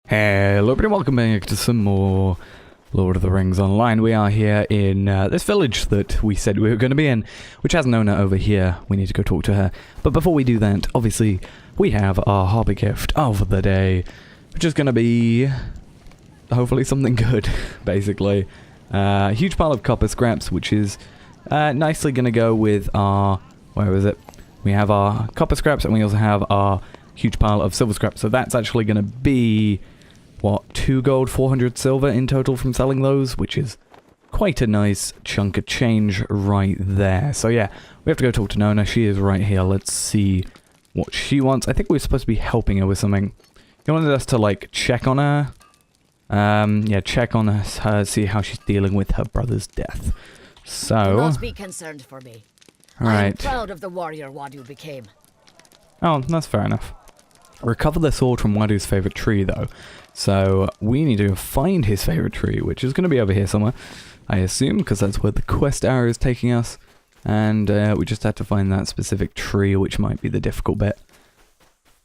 Hello everybody, welcome back to some more Lord of the Rings Online. We are here in this village that we said we were going to be in, which has an owner over here. We need to go talk to her. But before we do that, obviously, we have our hobby gift of the day, which is going to be hopefully something good, basically. A huge pile of copper scraps, which is nicely going to go with our... where is it? We have our copper scraps, and we also have our huge pile of silver scraps. So that's actually going to be... what, 2 gold, 400 silver in total from selling those, which is quite a nice chunk of change right there. So yeah, we have to go talk to Nona. She is right here. Let's see what she wants. I think we're supposed to be helping her with something. He wanted us to, like, check on her. Yeah, check on her, see how she's dealing with her brother's death. So... do not be concerned for me. Right. I am proud of the warrior Wadu became. Oh, that's fair enough. Recover the sword from Wadu's favourite tree, though. So, we need to find his favourite tree, which is going to be over here somewhere, I assume, because that's where the quest arrow is taking us. And we just had to find that specific tree, which might be the difficult bit.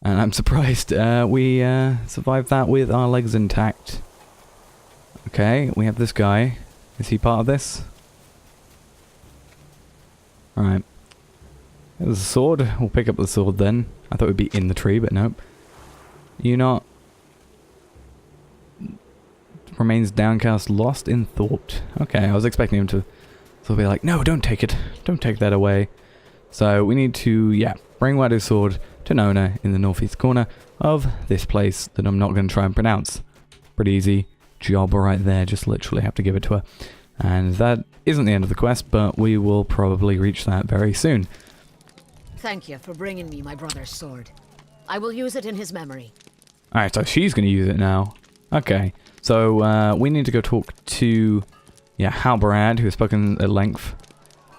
And I'm surprised we survived that with our legs intact. Okay, we have this guy. Is he part of this? Alright. There's a sword. We'll pick up the sword then. I thought it would be in the tree, but nope. You not... remains downcast, lost in thought. Okay, I was expecting him to sort of be like, no, don't take it. Don't take that away. So we need to, yeah, bring Wadu's sword to Nona in the northeast corner of this place that I'm not going to try and pronounce. Pretty easy job right there. Just literally have to give it to her. And that isn't the end of the quest, but we will probably reach that very soon. Thank you for bringing me my brother's sword. I will use it in his memory. Alright, so she's going to use it now. Okay, so we need to go talk to, yeah, Halbrand, who has spoken at length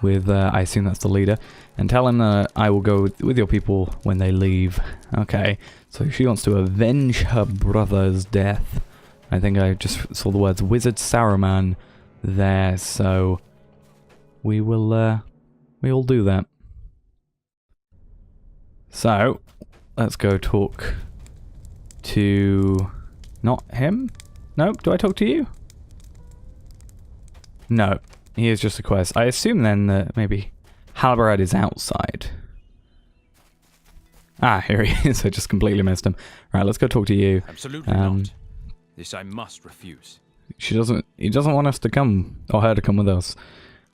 with, I assume that's the leader, and tell him that I will go with your people when they leave. Okay, so she wants to avenge her brother's death. I think I just saw the words Wizard Saruman there, so we will do that. So, let's go talk to... not him? Nope, do I talk to you? No, he is just a quest. I assume then that maybe Halbrand is outside. Ah, here he is. I just completely missed him. Right, let's go talk to you. Absolutely not. This I must refuse. He doesn't want us to come, or her to come with us.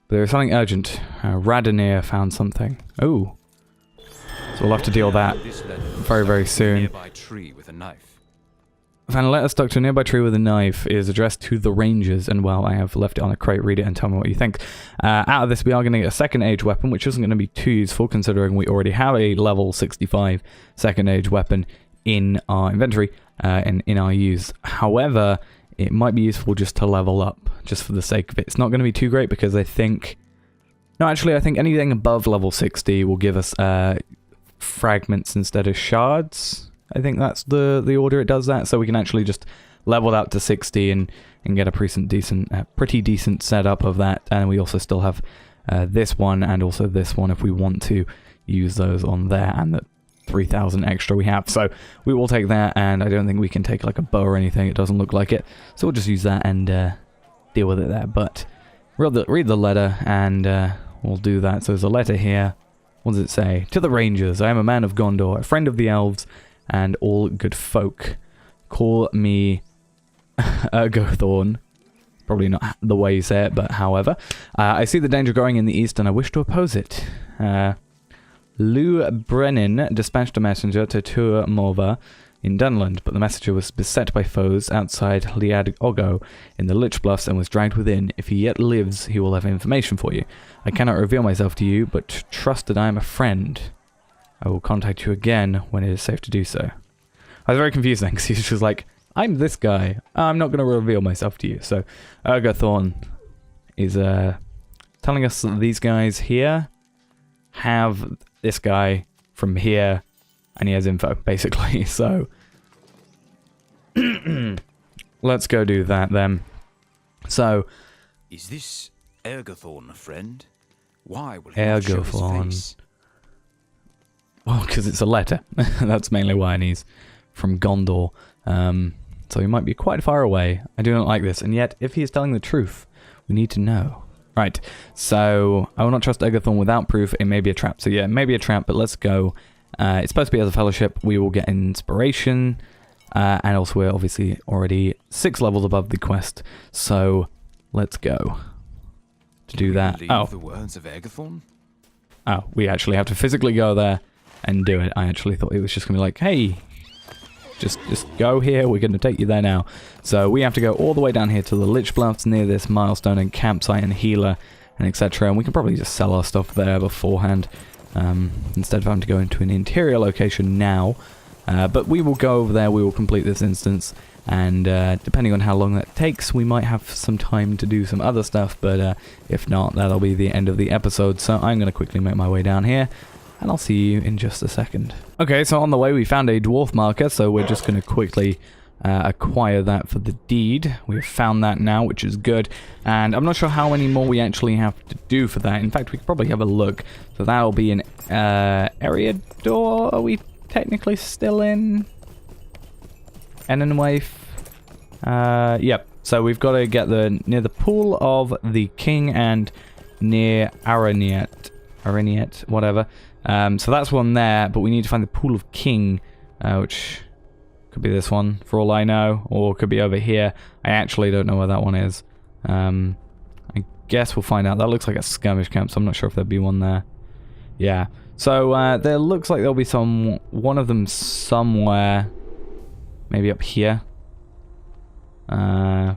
But there is something urgent. Radonir found something. Oh. So we'll have to deal with that very, very soon. Nearby tree with a knife. Found a letter stuck to a nearby tree with a knife. Is addressed to the Rangers, and well, I have left it on a crate. Read it and tell me what you think. Out of this, we are going to get a second age weapon, which isn't going to be too useful, considering we already have a level 65 second age weapon in our inventory and in our use. However, it might be useful just to level up, just for the sake of it. It's not going to be too great because I think... no, actually, I think anything above level 60 will give us fragments instead of shards. I think that's the order it does that, so we can actually just level that to 60 and get a pretty decent setup of that. And we also still have this one and also this one if we want to use those on there, and the 3,000 extra we have. So we will take that, and I don't think we can take like a bow or anything. It doesn't look like it, so we'll just use that and deal with it there. But read the letter, and we'll do that. So there's a letter here. What does it say? To the Rangers, I am a man of Gondor, a friend of the elves, and all good folk. Call me Ergothorn. Probably not the way you say it, but however. I see the danger growing in the east, and I wish to oppose it. Lou Brennan dispatched a messenger to Tur Morva in Dunland, but the messenger was beset by foes outside Liad Ogo in the Lich Bluffs and was dragged within. If he yet lives, he will have information for you. I cannot reveal myself to you, but trust that I am a friend. I will contact you again when it is safe to do so. I was very confused then, because he was just like, I'm this guy. I'm not going to reveal myself to you. So, Ergothorn is telling us that these guys here have this guy from here, and he has info, basically. So, let's go do that then. So, is this Ergothorn a friend? Why will he not show his face? Well, because it's a letter. That's mainly why, and he's from Gondor. so he might be quite far away. I do not like this, and yet, if he is telling the truth, we need to know. Right, so I will not trust Ergothorn without proof. It may be a trap. So yeah, it may be a trap, but let's go. It's supposed to be as a fellowship. We will get inspiration, and also we're obviously already 6 levels above the quest. So let's go to do that. Oh, the words of Ergothorn? Oh, we actually have to physically go there and do it. I actually thought it was just gonna be like, hey, just go here. We're gonna take you there now. So we have to go all the way down here to the Lich Bluffs near this milestone and campsite and healer and etc. And we can probably just sell our stuff there beforehand instead of having to go into an interior location now. But we will go over there. We will complete this instance, and depending on how long that takes, we might have some time to do some other stuff. But if not, that'll be the end of the episode. So I'm gonna quickly make my way down here, and I'll see you in just a second. Okay, so on the way we found a dwarf marker, so we're just going to quickly acquire that for the deed. We've found that now, which is good, and I'm not sure how many more we actually have to do for that. In fact, we could probably have a look. So that'll be an area door. Are we technically still in Enenwaith? Yep, so we've got to get near the pool of the king and near Araniet, whatever. So that's one there, but we need to find the Pool of King, which could be this one, for all I know, or could be over here. I actually don't know where that one is. I guess we'll find out. That looks like a skirmish camp, so I'm not sure if there'd be one there. Yeah. So there looks like there'll be one of them somewhere, maybe up here. But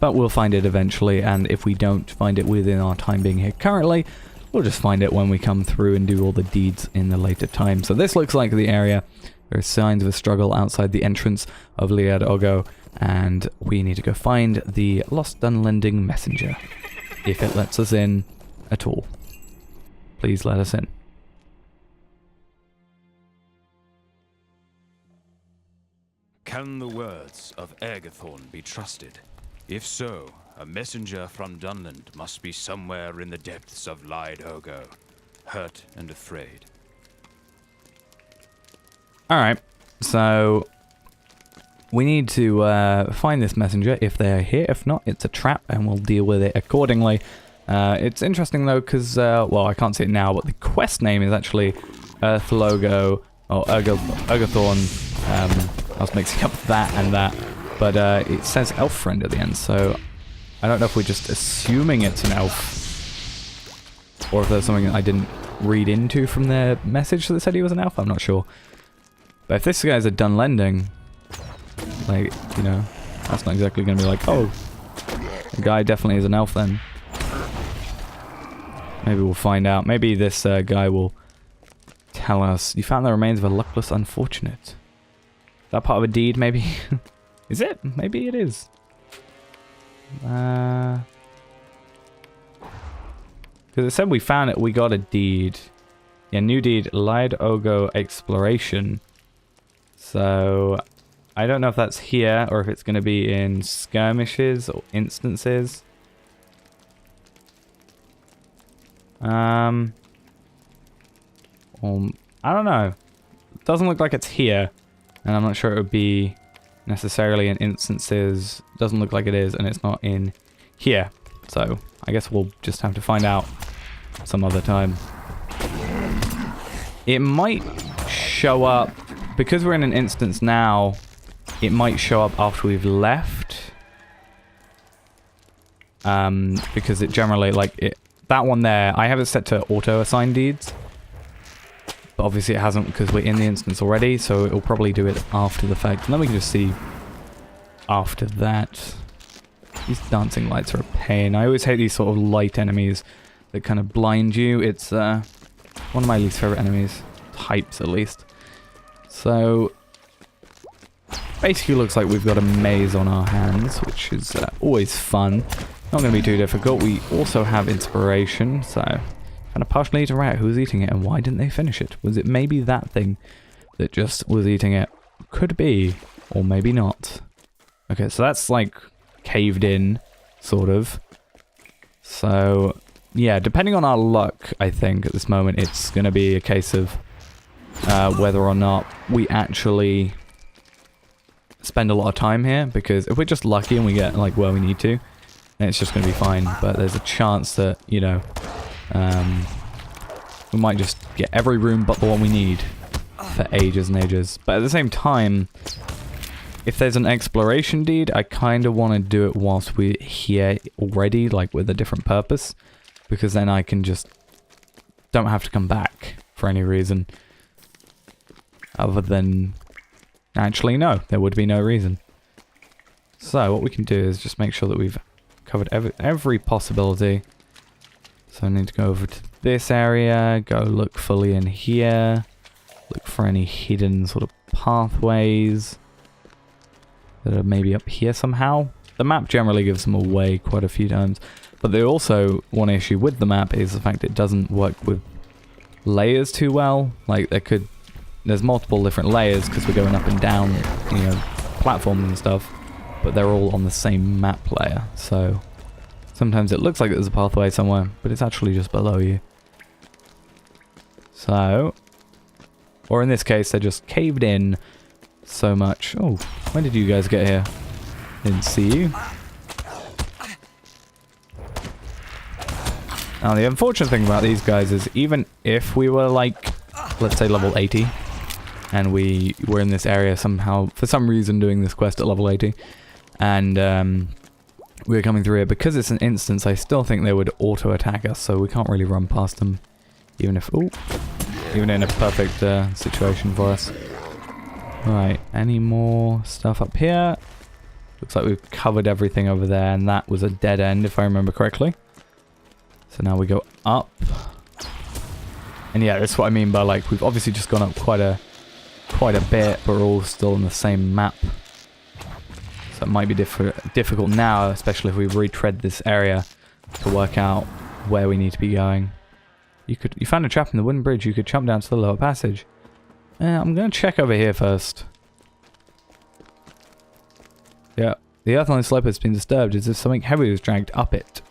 we'll find it eventually, and if we don't find it within our time being here currently, we'll just find it when we come through and do all the deeds in the later time. So this looks like the area. There are signs of a struggle outside the entrance of Liad Ogo, and we need to go find the lost Dunlending messenger. If it lets us in at all. Please let us in. Can the words of Ergothorn be trusted? If so, a messenger from Dunland must be somewhere in the depths of Liad Ogo, hurt and afraid. Alright, so we need to find this messenger if they're here. If not, it's a trap and we'll deal with it accordingly. It's interesting though because, well, I can't see it now, but the quest name is actually Earthlogo, or Ergothorn. I was mixing up that and that, but it says elf friend at the end, so I don't know if we're just assuming it's an elf, or if there's something that I didn't read into from their message that said he was an elf. I'm not sure. But if this guy's a Dunlending, like, you know, that's not exactly going to be like, oh, the guy definitely is an elf then. Maybe we'll find out. Maybe this guy will tell us. You found the remains of a luckless unfortunate. Is that part of a deed, maybe? Is it? Maybe it is. Because it said we found it, we got a deed. Yeah, new deed, Liad Ogo Exploration. So, I don't know if that's here, or if it's going to be in skirmishes or instances. I don't know. It doesn't look like it's here, and I'm not sure it would be necessarily in instances. Doesn't look like it is, and it's not in here. So, I guess we'll just have to find out some other time. It might show up, because we're in an instance now, it might show up after we've left. Because it generally, like, that one there, I have it set to auto-assign deeds. But obviously it hasn't because we're in the instance already, so it'll probably do it after the fact. And then we can just see after that. These dancing lights are a pain. I always hate these sort of light enemies that kind of blind you. It's one of my least favorite enemies. Types, at least. So, basically looks like we've got a maze on our hands, which is always fun. Not going to be too difficult. We also have inspiration, so kind of partially eat a rat. Who was eating it and why didn't they finish it? Was it maybe that thing that just was eating it? Could be, or maybe not. Okay, so that's like caved in, sort of. So, yeah, depending on our luck, I think, at this moment, it's going to be a case of whether or not we actually spend a lot of time here, because if we're just lucky and we get like where we need to, then it's just going to be fine. But there's a chance that, you know, we might just get every room but the one we need for ages and ages. But at the same time, if there's an exploration deed, I kind of want to do it whilst we're here already, like with a different purpose, because then I can just don't have to come back for any reason other than actually no, there would be no reason. So what we can do is just make sure that we've covered every possibility. So I need to go over to this area, go look fully in here, look for any hidden sort of pathways that are maybe up here somehow. The map generally gives them away quite a few times, but they also, one issue with the map is the fact it doesn't work with layers too well. Like there's multiple different layers because we're going up and down, you know, platforms and stuff, but they're all on the same map layer. So sometimes it looks like there's a pathway somewhere, but it's actually just below you. So, or in this case, they're just caved in so much. Oh, when did you guys get here? Didn't see you. Now, the unfortunate thing about these guys is even if we were like, let's say level 80, and we were in this area somehow, for some reason doing this quest at level 80, and we were coming through it, because it's an instance, I still think they would auto-attack us, so we can't really run past them, even if, ooh, even in a perfect situation for us. Right, any more stuff up here? Looks like we've covered everything over there, and that was a dead end, if I remember correctly. So now we go up. And yeah, that's what I mean by, like, we've obviously just gone up quite a bit, but we're all still in the same map. So it might be difficult now, especially if we retread this area, to work out where we need to be going. You found a trap in the wooden bridge. You could jump down to the lower passage. I'm going to check over here first. Yeah, the earth on the slope has been disturbed as if something heavy was dragged up it.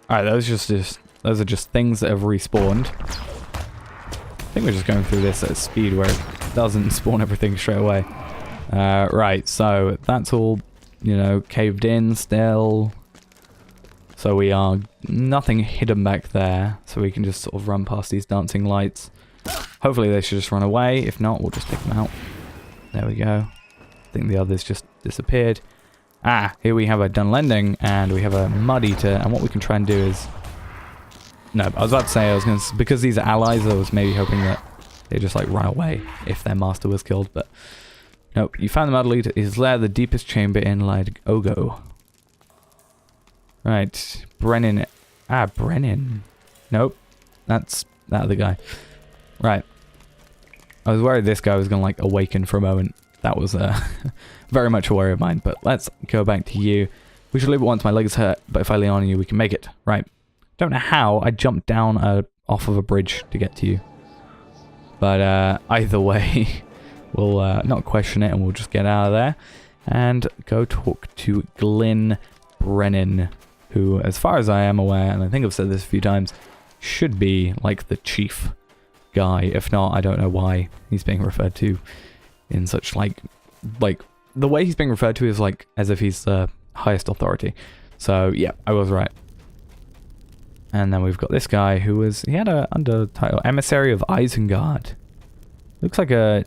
Alright, those are just things that have respawned. I think we're just going through this at a speed where it doesn't spawn everything straight away. Right, so that's all, you know, caved in still. So we are nothing hidden back there, so we can just sort of run past these dancing lights. Hopefully they should just run away. If not, we'll just pick them out. There we go. I think the others just disappeared. Ah, here we have a Dunlending, and we have a Mud Eater, and what we can try and do is... No, I was about to say, because these are allies, I was maybe hoping that they just, like, run away if their master was killed, but... Nope, you found the Mud Eater. Is there the deepest chamber in Ogo? Right, Brennan. Ah, Brennan. Nope, that's that other guy. Right. I was worried this guy was going to, like, awaken for a moment. That was very much a worry of mine, but let's go back to you. We should leave it once my legs hurt, but if I lean on you, we can make it. Right. Don't know how I jumped down off of a bridge to get to you. But either way, we'll not question it, and we'll just get out of there and go talk to Glyn Brennan, who, as far as I am aware, and I think I've said this a few times, should be like the chief guy. If not, I don't know why he's being referred to in such like the way he's being referred to is like as if he's the highest authority. So yeah, I was right. And then we've got this guy who he had a under title Emissary of Isengard. Looks like a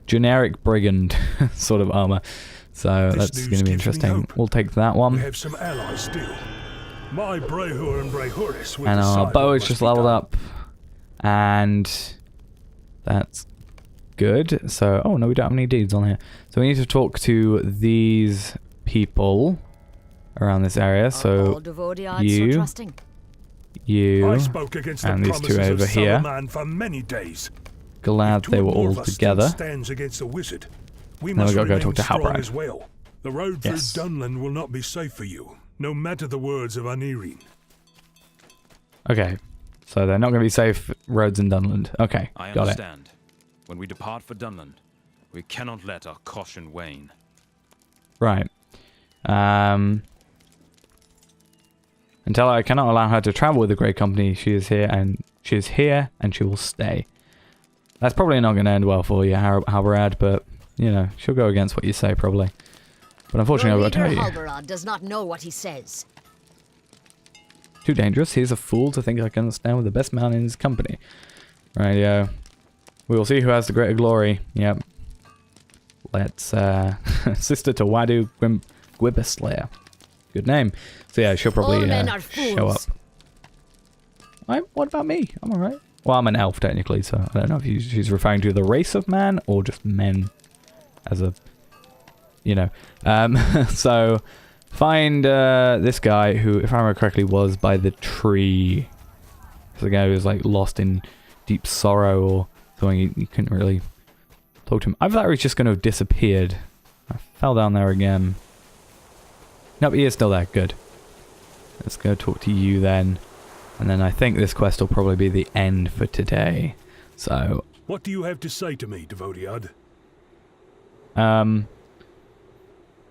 generic brigand sort of armor. So that's going to be interesting. We'll take that one. We have some allies still. My Brehor and Brehoris will and our bow is just leveled up. And that's good. So, oh no, we don't have any deeds on here. So we need to talk to these people around this area. So you, and these two over here. For many days. Glad they were all together. Stands against the wizard. We now must we've got to go talk to strong Halbrand as well. The road through Dunland will not be safe for you, no matter the words of Anirine. Okay, so they're not going to be safe roads in Dunland. Okay, I got understand. When we depart for Dunland, we cannot let our caution wane. Right. And tell her I cannot allow her to travel with the Grey Company. She is here and she will stay. That's probably not going to end well for you, Halberad, but, you know, she'll go against what you say, probably. But unfortunately, I've got to tell you. Halberad does not know what he says. Too dangerous. He's a fool to think I can stand with the best man in his company. Right, yeah. We will see who has the greater glory. Yep. Let's, sister to Wadu Gwibberslayer. Good name. So yeah, she'll probably show up. What about me? I'm alright. Well, I'm an elf, technically, so I don't know if she's referring to the race of man or just men as a, you know. So, find this guy who, if I remember correctly, was by the tree. It's the guy who was, like, lost in deep sorrow or something. You couldn't really talk to him. I thought he was just going to have disappeared. I fell down there again. Nope, he is still there. Good. Let's go talk to you then. And then I think this quest will probably be the end for today. So... What do you have to say to me, Devodiad?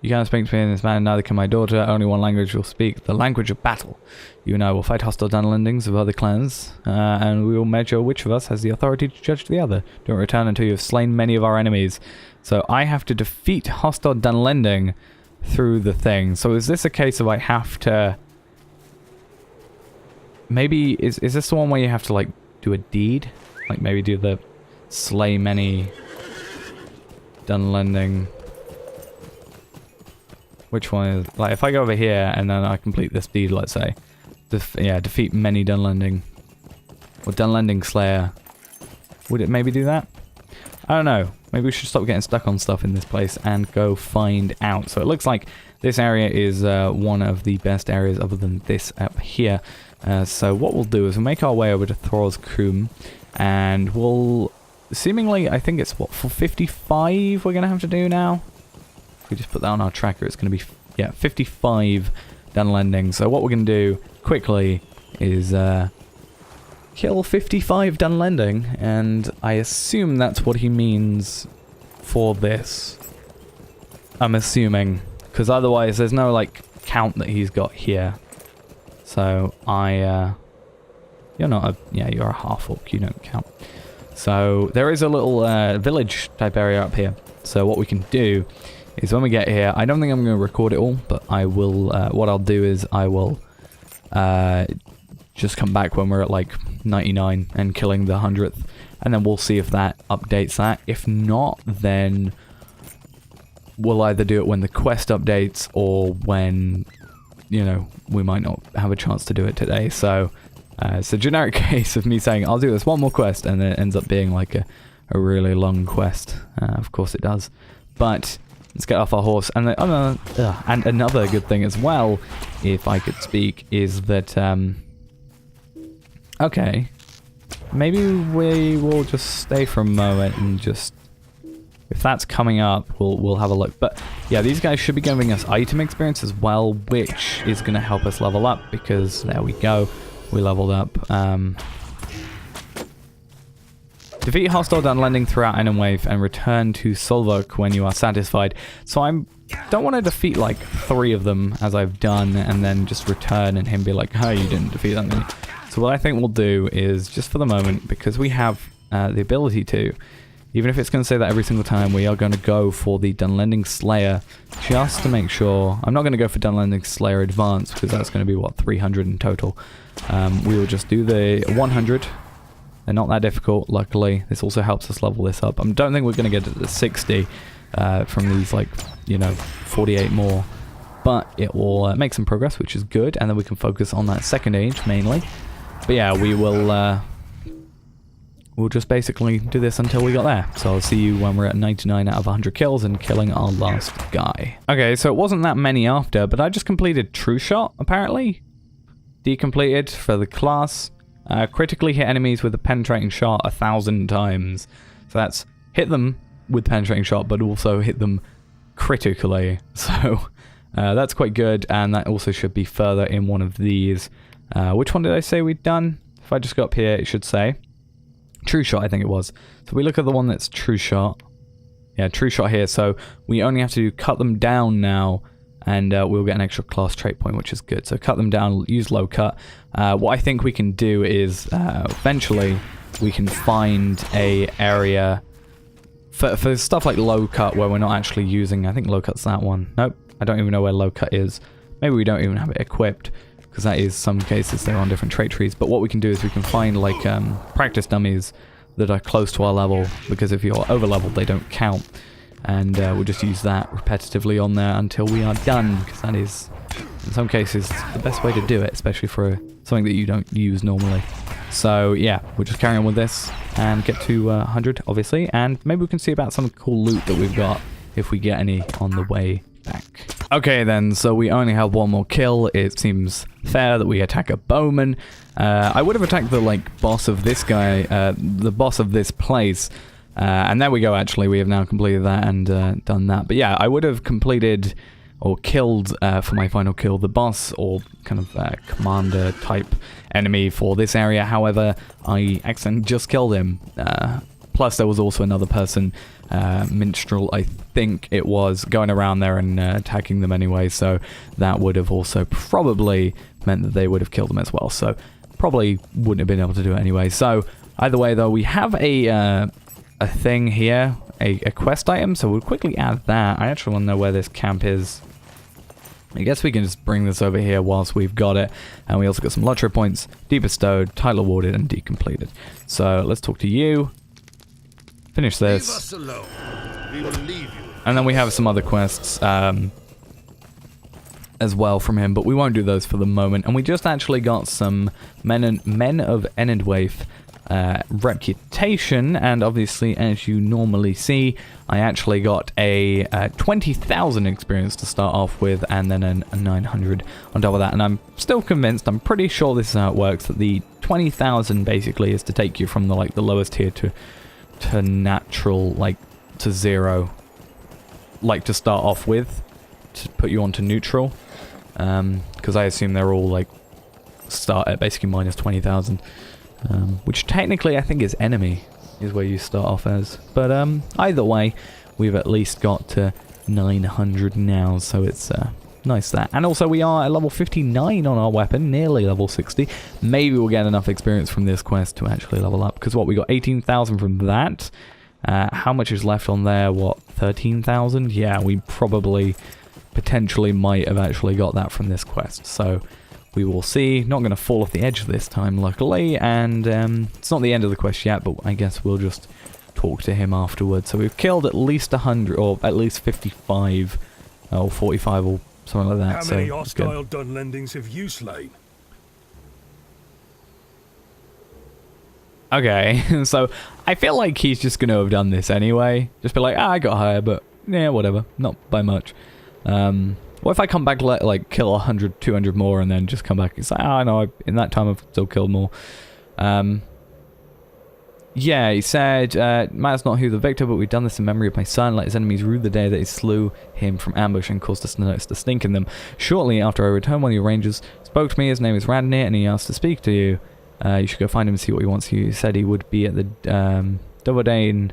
You can't speak to me in this manner, neither can my daughter. Only one language will speak, the language of battle. You and I will fight hostile Dunlendings of other clans, and we will measure which of us has the authority to judge the other. Don't return until you have slain many of our enemies. So I have to defeat hostile Dunlending through the thing. So is this a case of I have to... Maybe, is this the one where you have to, like, do a deed? Like, maybe do the slay many Dunlending... Which one is... Like, if I go over here and then I complete this deed, let's say. Defeat many Dunlending. Or Dunlending Slayer. Would it maybe do that? I don't know. Maybe we should stop getting stuck on stuff in this place and go find out. So it looks like this area is one of the best areas other than this up here. So what we'll do is we'll make our way over to Thor's Coombe, and we'll seemingly, I think it's what, for 55 we're going to have to do now? If we just put that on our tracker, it's going to be, yeah, 55 Dunlending. So what we're going to do quickly is kill 55 Dunlending, and I assume that's what he means for this. I'm assuming, because otherwise there's no, like, count that he's got here. So, you're not a... Yeah, you're a half-orc. You don't count. So, there is a little village-type area up here. So, what we can do is when we get here... I don't think I'm going to record it all, but I will... what I'll do is I will just come back when we're at, like, 99 and killing the 100th. And then we'll see if that updates that. If not, then we'll either do it when the quest updates or when... you know, we might not have a chance to do it today. So it's a generic case of me saying I'll do this one more quest, and then it ends up being like a really long quest. Of course it does. But let's get off our horse. And and another good thing as well, if I could speak, is that okay, maybe we will just stay for a moment and just, if that's coming up, we'll have a look. But yeah, these guys should be giving us item experience as well, which is going to help us level up, because there we go, we leveled up. Defeat hostile Dunlending throughout Wave and return to Suvulch when you are satisfied. So I don't want to defeat like 3 of them as I've done and then just return and him be like, oh, you didn't defeat that many. So what I think we'll do is, just for the moment, because we have the ability to, even if it's going to say that every single time, we are going to go for the Dunlending Slayer, just to make sure. I'm not going to go for Dunlending Slayer Advanced, because that's going to be, what, 300 in total. We will just do the 100. They're not that difficult, luckily. This also helps us level this up. I don't think we're going to get to the 60 from these, like, you know, 48 more. But it will make some progress, which is good, and then we can focus on that second age, mainly. But yeah, we will... we'll just basically do this until we got there. So I'll see you when we're at 99 out of 100 kills and killing our last guy. Okay, so it wasn't that many after, but I just completed True Shot, apparently. Decompleted for the class. Critically hit enemies with a penetrating shot 1,000 times. So that's hit them with penetrating shot, but also hit them critically. So that's quite good, and that also should be further in one of these. Which one did I say we'd done? If I just go up here, it should say True Shot, I think it was. So we look at the one that's True Shot. Yeah, True Shot here. So we only have to cut them down now and we'll get an extra class trait point, which is good. So cut them down, use low cut. What I think we can do is eventually we can find a area for stuff like low cut where we're not actually using. I think low cut's that one. Nope, I don't even know where low cut is. Maybe we don't even have it equipped, because that is some cases they're on different trait trees. But what we can do is we can find like practice dummies that are close to our level, because if you're over leveled they don't count, and we'll just use that repetitively on there until we are done, because that is in some cases the best way to do it, especially for something that you don't use normally. So yeah, we'll just carry on with this and get to 100 obviously, and maybe we can see about some cool loot that we've got if we get any on the way back. Okay then, so we only have one more kill. It seems fair that we attack a bowman. I would have attacked the like boss of this guy, the boss of this place, and there we go. Actually, we have now completed that and done that. But yeah, I would have completed or killed for my final kill the boss or kind of commander type enemy for this area. However, I accidentally just killed him. Plus, there was also another person, minstrel, I think it was, going around there and attacking them anyway. So that would have also probably meant that they would have killed them as well. So probably wouldn't have been able to do it anyway. So either way, though, we have a thing here, a quest item. So we'll quickly add that. I actually want to know where this camp is. I guess we can just bring this over here whilst we've got it. And we also got some LOTRO points, de-bestowed, title awarded, and decompleted. So let's talk to you. Finish this. Leave us alone. We will leave you. And then we have some other quests as well from him, but we won't do those for the moment. And we just actually got some Men of Enendwaith reputation, and obviously, as you normally see, I actually got a 20,000 experience to start off with, and then a 900 on top of that. And I'm still convinced, I'm pretty sure this is how it works, that the 20,000 basically is to take you from the like the lowest tier to natural, like to 0, like to start off with, to put you onto neutral, because I assume they're all like start at basically minus 20,000, which technically I think is enemy is where you start off as, but either way we've at least got to 900 now, so it's nice that. And also we are at level 59 on our weapon, nearly level 60. Maybe we'll get enough experience from this quest to actually level up, because what, we got 18,000 from that. How much is left on there? What, 13,000? Yeah, we probably potentially might have actually got that from this quest, so we will see. Not going to fall off the edge this time, luckily, and it's not the end of the quest yet, but I guess we'll just talk to him afterwards. So we've killed at least 100, or at least 55, or 45, or something like that. How many hostile Dunlendings have you slain? Okay, so I feel like he's just going to have done this anyway. Just be like, I got higher, but yeah, whatever. Not by much. What if I come back, like, kill 100, 200 more, and then just come back and say, no, in that time I've still killed more. Yeah, he said, matters not who the victor, but we've done this in memory of my son. Let his enemies rue the day that he slew him from ambush and caused us to notice the stink in them. Shortly after I returned, one of your rangers spoke to me. His name is Radnir, and he asked to speak to you. You should go find him and see what he wants. He said he would be at the Duvadane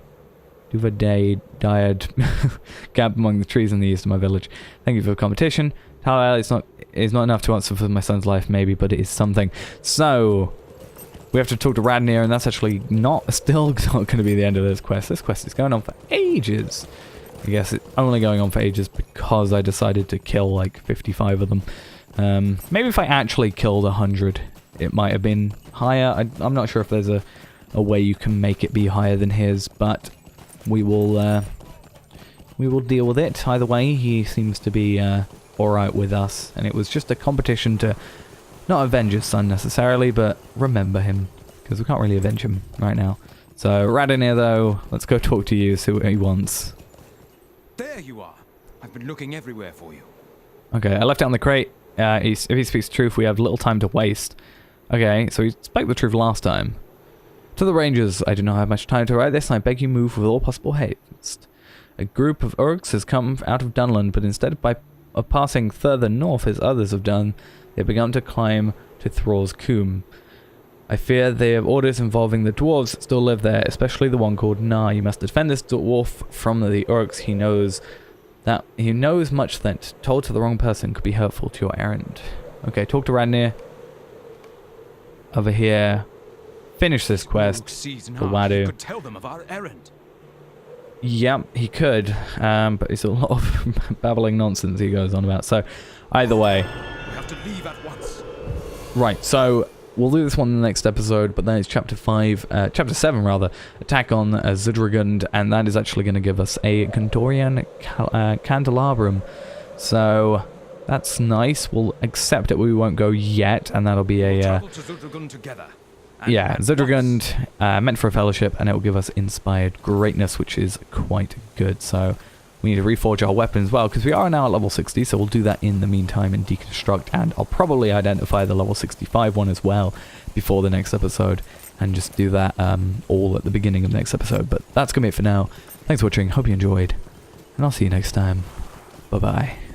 Dyad gap among the trees in the east of my village. Thank you for the competition. However, it's not enough to answer for my son's life, maybe, but it is something. So we have to talk to Radnir, and that's actually still not going to be the end of this quest. This quest is going on for ages. I guess it's only going on for ages because I decided to kill like 55 of them. Maybe if I actually killed 100, it might have been higher. I'm not sure if there's a way you can make it be higher than his, but we will deal with it. Either way, he seems to be alright with us, and it was just a competition to not avenge his son necessarily, but remember him, because we can't really avenge him right now. So Radnir, though, let's go talk to you, see what he wants. There you are. I've been looking everywhere for you. Okay, I left it on the crate. If he speaks the truth, we have little time to waste. Okay, so he spoke the truth last time. To the Rangers, I do not have much time to write this, and I beg you move with all possible haste. A group of Urgs has come out of Dunland, but instead of passing further north as others have done, they have begun to climb to Thrall's Coombe. I fear they have orders involving the dwarves that still live there, especially the one called Nar. You must defend this dwarf from the Urgs. He knows that he knows much that told to the wrong person could be hurtful to your errand. Okay, talk to Radnir. Over here. Finish this quest for Wadu. Could tell them of our errand. Yep, he could, but it's a lot of babbling nonsense he goes on about. So, either way. We have to leave at once. Right, so we'll do this one in the next episode, but then it's chapter 7 rather, attack on Zudragund, and that is actually going to give us a Gondorian candelabrum. So, that's nice. We'll accept it, but we won't go yet, and that'll be a... Travel to Zudragund together. Yeah, Zudragund, meant for a fellowship, and it will give us inspired greatness, which is quite good. So we need to reforge our weapons as well, because we are now at level 60, so we'll do that in the meantime and deconstruct, and I'll probably identify the level 65 one as well before the next episode, and just do that all at the beginning of the next episode. But that's going to be it for now. Thanks for watching, hope you enjoyed, and I'll see you next time. Bye-bye.